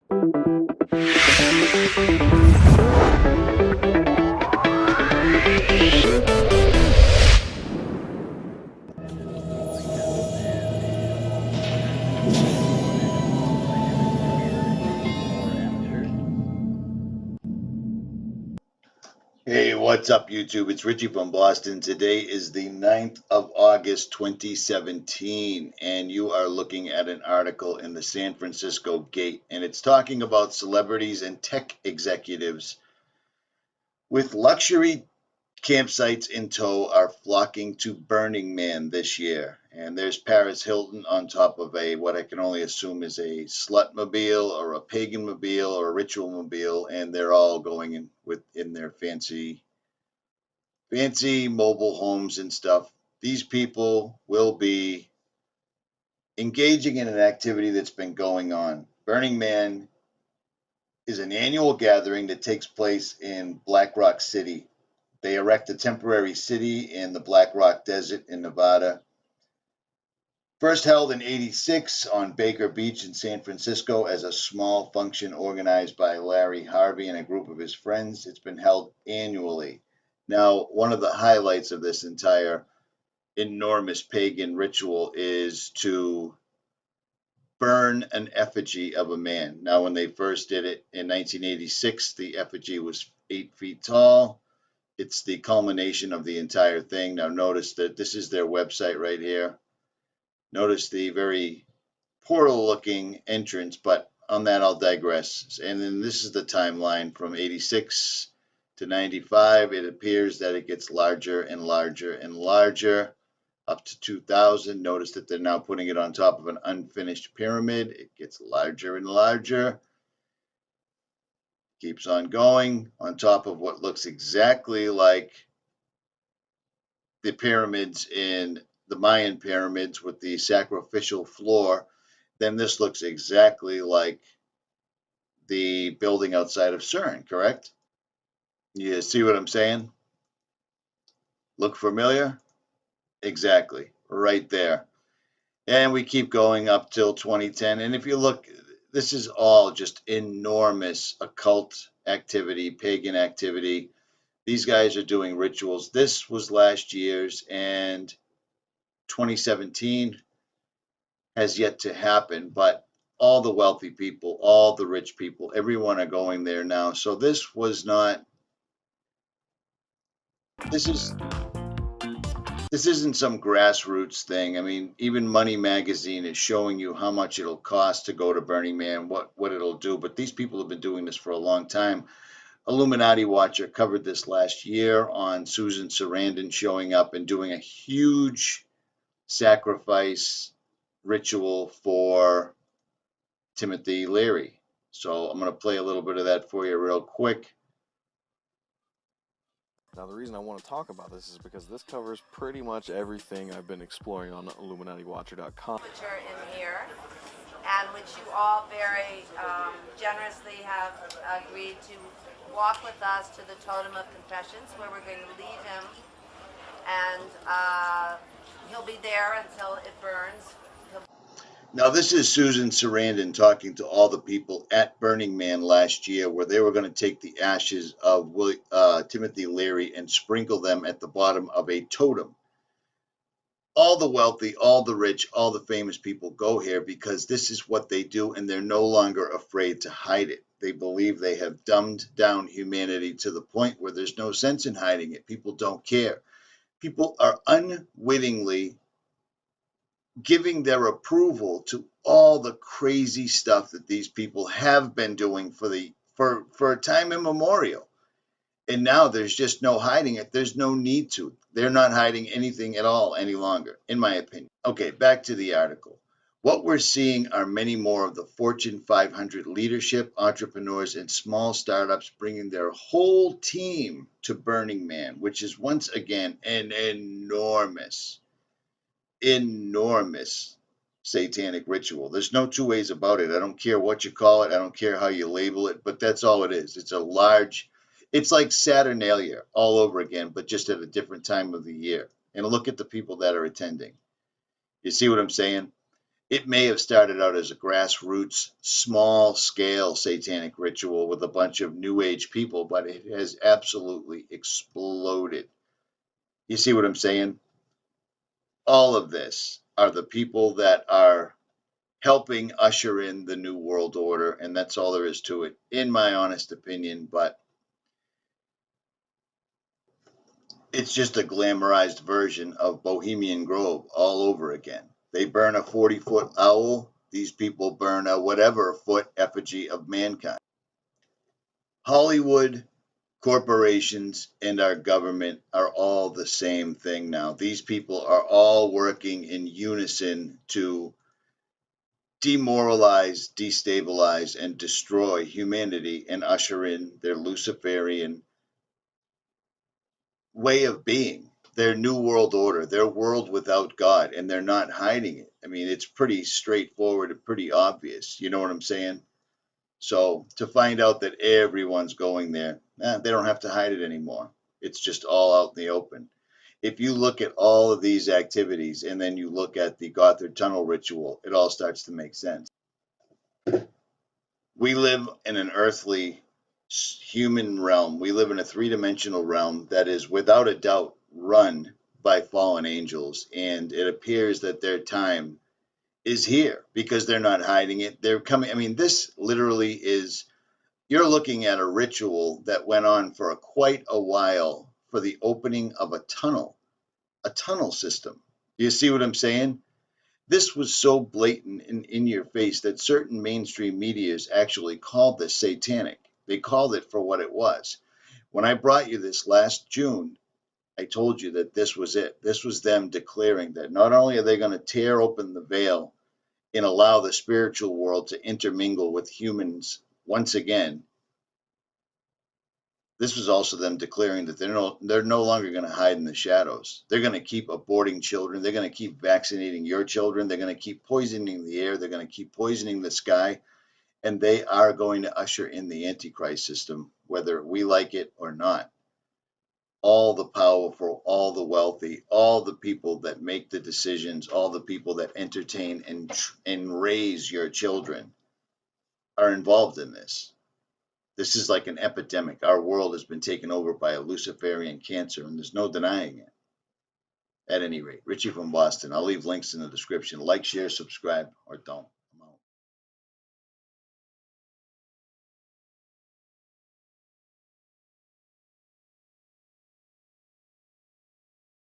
Hey, what's up, YouTube? It's Richie from Boston. Today is the 9th of August, 2017, and you are looking at an article in the San Francisco Gate, and it's talking about celebrities and tech executives with luxury campsites in tow are flocking to Burning Man this year. And there's Paris Hilton on top of what I can only assume is a slutmobile or a pagan mobile or a ritual mobile, and they're all going in their fancy mobile homes and stuff. These people will be engaging in an activity that's been going on. Burning Man is an annual gathering that takes place in Black Rock City. They erect a temporary city in the Black Rock Desert in Nevada. First held in '86 on Baker Beach in San Francisco as a small function organized by Larry Harvey and a group of his friends, it's been held annually. Now, one of the highlights of this entire enormous pagan ritual is to burn an effigy of a man. Now, when they first did it in 1986, the effigy was 8 feet tall. It's the culmination of the entire thing. Now, notice that this is their website right here. Notice the very portal-looking entrance, but on that I'll digress. And then this is the timeline from 86 to 95. It appears that it gets larger and larger and larger up to 2000. Notice that they're now putting it on top of an unfinished pyramid. It gets larger and larger. Keeps on going on top of what looks exactly like the pyramids in the Mayan pyramids with the sacrificial floor. Then this looks exactly like the building outside of CERN, correct? You see what I'm saying? Look familiar? Exactly, right there. And we keep going up till 2010. And if you look, this is all just enormous occult activity, pagan activity. These guys are doing rituals. This was last year's, and 2017 has yet to happen. But all the wealthy people, all the rich people, everyone are going there now. So this was not, this is this isn't some grassroots thing. I mean, even Money Magazine is showing you how much it'll cost to go to Burning Man, what it'll do. But these people have been doing this for a long time. Illuminati Watcher covered this last year on Susan Sarandon showing up and doing a huge sacrifice ritual for Timothy Leary. So I'm going to play a little bit of that for you real quick. Now, the reason I want to talk about this is because this covers pretty much everything I've been exploring on IlluminatiWatcher.com. Which are in here, and which you all very generously have agreed to walk with us to the Totem of Confessions, where we're going to leave him, and he'll be there until it burns. Now, this is Susan Sarandon talking to all the people at Burning Man last year, where they were going to take the ashes of Timothy Leary and sprinkle them at the bottom of a totem. All the wealthy, all the rich, all the famous people go here because this is what they do, and they're no longer afraid to hide it. They believe they have dumbed down humanity to the point where there's no sense in hiding it. People don't care. People are unwittingly giving their approval to all the crazy stuff that these people have been doing for a time immemorial. And now there's just no hiding it. There's no need to. They're not hiding anything at all any longer, in my opinion. Okay, back to the article. What we're seeing are many more of the Fortune 500 leadership, entrepreneurs, and small startups bringing their whole team to Burning Man, which is once again an enormous satanic ritual. There's no two ways about it. I don't care what you call it. I don't care how you label it, but that's all it is. It's like Saturnalia all over again, but just at a different time of the year. And look at the people that are attending. You see what I'm saying? It may have started out as a grassroots, small scale satanic ritual with a bunch of new age people, but it has absolutely exploded. You see what I'm saying? All of this are the people that are helping usher in the new world order, and that's all there is to it, in my honest opinion. But it's just a glamorized version of Bohemian Grove all over again. They burn a 40-foot owl. These people burn a whatever foot effigy of mankind. Hollywood, corporations, and our government are all the same thing now. These people are all working in unison to demoralize, destabilize, and destroy humanity and usher in their Luciferian way of being, their new world order, their world without God, and they're not hiding it. I mean, it's pretty straightforward and pretty obvious. You know what I'm saying? So to find out that everyone's going there, they don't have to hide it anymore. It's just all out in the open. If you look at all of these activities and then you look at the Gothard Tunnel ritual, it all starts to make sense. We live in an earthly human realm. We live in a three-dimensional realm that is without a doubt run by fallen angels, and it appears that their time is here because they're not hiding it. They're coming. I mean, this literally is, you're looking at a ritual that went on for quite a while for the opening of a tunnel system. You see what I'm saying? This was so blatant and in your face that certain mainstream medias actually called this satanic. They called it for what it was. When I brought you this last June, I told you that this was it. This was them declaring that not only are they going to tear open the veil and allow the spiritual world to intermingle with humans once again, this was also them declaring that they're no longer going to hide in the shadows. They're going to keep aborting children. They're going to keep vaccinating your children. They're going to keep poisoning the air. They're going to keep poisoning the sky. And they are going to usher in the Antichrist system, whether we like it or not. All the powerful, all the wealthy, all the people that make the decisions, all the people that entertain and raise your children are involved in this. This is like an epidemic. Our world has been taken over by a Luciferian cancer, and there's no denying it. At any rate, Richie from Boston. I'll leave links in the description. Like, share, subscribe, or don't.